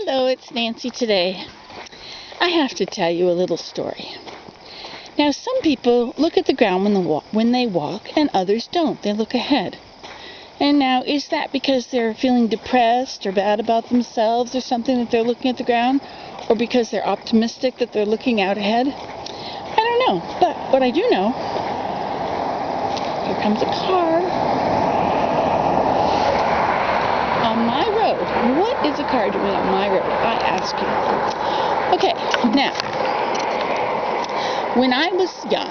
Hello, it's Nancy today. I have to tell you a little story. Now, some people look at the ground when they walk, and others don't. They look ahead. And now, is that because they're feeling depressed or bad about themselves or something that they're looking at the ground? Or because they're optimistic that they're looking out ahead? I don't know. But what I do know, here comes a car on my road. What is a car doing on my road? I ask you. Okay, now, when I was young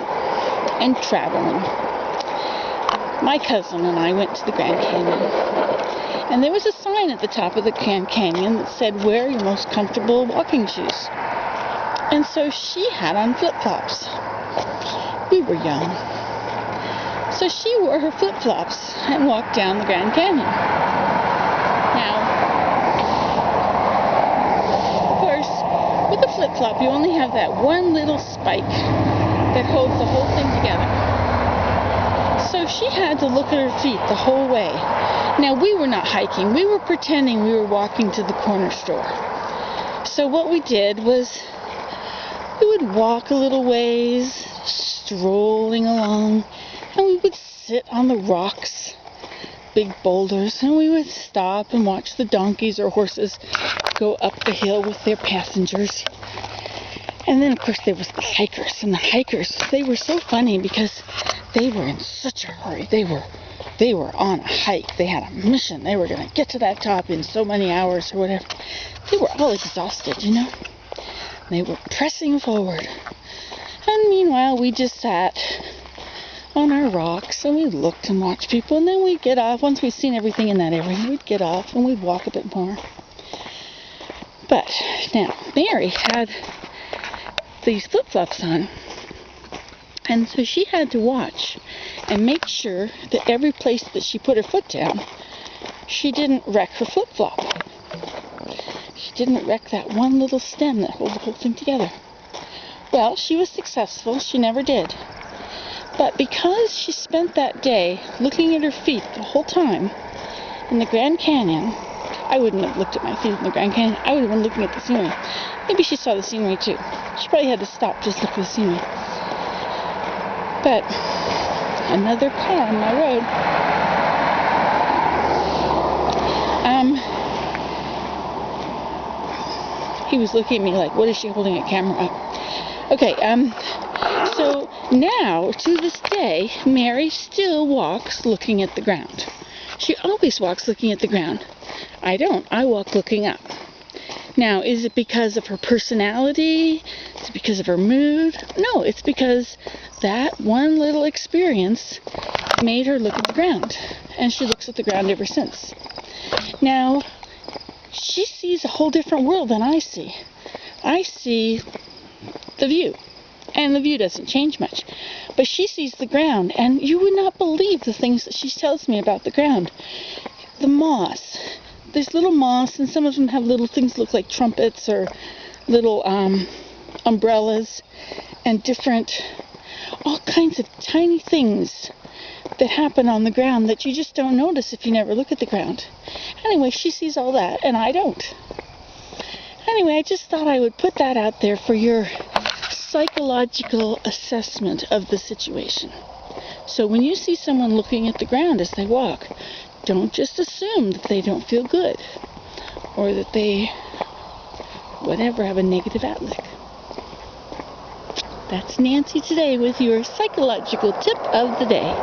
and traveling, my cousin and I went to the Grand Canyon. And there was a sign at the top of the Grand Canyon that said, wear your most comfortable walking shoes. And so she had on flip-flops. We were young. So she wore her flip-flops and walked down the Grand Canyon. Now, of course, with a flip-flop, you only have that one little spike that holds the whole thing together. So she had to look at her feet the whole way. Now, we were not hiking. We were pretending we were walking to the corner store. So what we did was we would walk a little ways, strolling along, and we would sit on the rocks, big boulders, and we would stop and watch the donkeys or horses go up the hill with their passengers. And then, of course, there was the hikers. And the hikers, they were so funny because they were in such a hurry. They were on a hike. They had a mission. They were going to get to that top in so many hours or whatever. They were all exhausted, you know. They were pressing forward. And meanwhile, we just sat on our rocks and we looked and watched people. And then we'd get off. Once we'd seen everything in that area, we'd get off and we'd walk a bit more. But now, Mary had these flip-flops on. And so she had to watch and make sure that every place that she put her foot down, she didn't wreck her flip-flop. She didn't wreck that one little stem that held the whole thing together. Well, she was successful. She never did. But because she spent that day looking at her feet the whole time in the Grand Canyon, I wouldn't have looked at my feet in the Grand Canyon. I would have been looking at the scenery. Maybe she saw the scenery too. She probably had to stop just to look at the scenery. But another car on my road. He was looking at me like, what is she holding a camera up? Okay, so now, to this day, Mary still walks looking at the ground. She always walks looking at the ground. I don't. I walk looking up. Now, is it because of her personality? Is it because of her mood? No, it's because that one little experience made her look at the ground. And she looks at the ground ever since. Now, she sees a whole different world than I see. I see the view. And the view doesn't change much. But she sees the ground. And you would not believe the things that she tells me about the ground. The moss. There's little moss, and some of them have little things that look like trumpets or little umbrellas and all kinds of tiny things that happen on the ground that you just don't notice if you never look at the ground. Anyway, she sees all that, and I don't. Anyway, I just thought I would put that out there for your psychological assessment of the situation. So when you see someone looking at the ground as they walk, don't just assume that they don't feel good or that they, have a negative outlook. That's Nancy today with your psychological tip of the day.